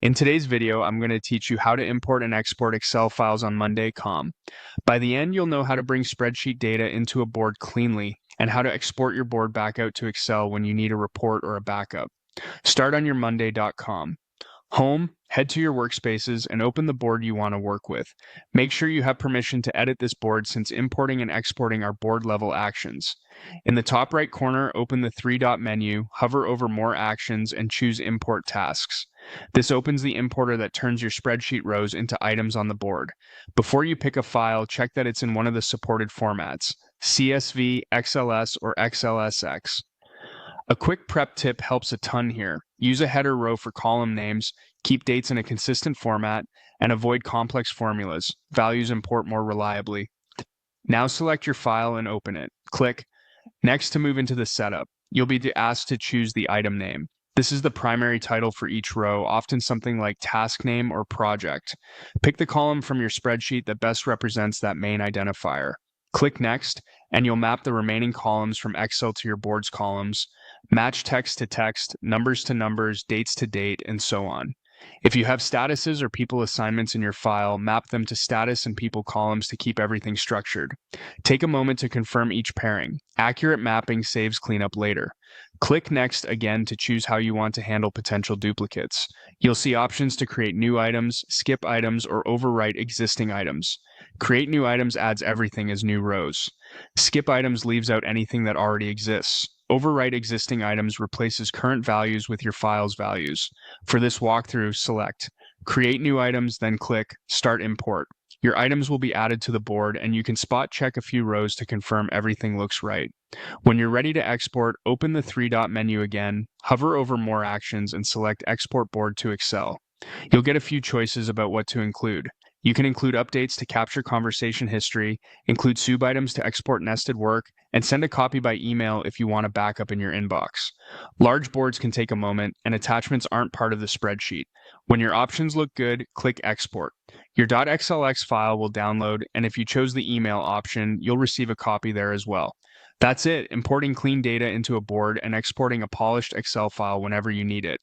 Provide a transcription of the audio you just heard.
In today's video, I'm going to teach you how to import and export Excel files on Monday.com. By the end, you'll know how to bring spreadsheet data into a board cleanly and how to export your board back out to Excel when you need a report or a backup. Start on your Monday.com. Home, head to your workspaces and open the board you want to work with. Make sure you have permission to edit this board since importing and exporting are board level actions. In the top right corner, open the three-dot menu, hover over More Actions, and choose Import Tasks. This opens the importer that turns your spreadsheet rows into items on the board. Before you pick a file, check that it's in one of the supported formats: CSV, XLS, or XLSX. A quick prep tip helps a ton here. Use a header row for column names, keep dates in a consistent format, and avoid complex formulas. Values import more reliably. Now select your file and open it. Click Next to move into the setup. You'll be asked to choose the item name. This is the primary title for each row, often something like task name or project. Pick the column from your spreadsheet that best represents that main identifier. Click Next, and you'll map the remaining columns from Excel to your board's columns. Match text to text, numbers to numbers, dates to date, and so on. If you have statuses or people assignments in your file, map them to status and people columns to keep everything structured. Take a moment to confirm each pairing. Accurate mapping saves cleanup later. Click Next again to choose how you want to handle potential duplicates. You'll see options to create new items, skip items, or overwrite existing items. Create new items adds everything as new rows. Skip items leaves out anything that already exists. Overwrite existing items replaces current values with your file's values. For this walkthrough, select Create New Items, then click Start Import. Your items will be added to the board, and you can spot check a few rows to confirm everything looks right. When you're ready to export, open the three-dot menu again, hover over More Actions, and select Export Board to Excel. You'll get a few choices about what to include. You can include updates to capture conversation history, include sub items to export nested work, and send a copy by email if you want a backup in your inbox. Large boards can take a moment, and attachments aren't part of the spreadsheet. When your options look good, click Export. Your .xlx file will download, and if you chose the email option, you'll receive a copy there as well. That's it, importing clean data into a board and exporting a polished Excel file whenever you need it.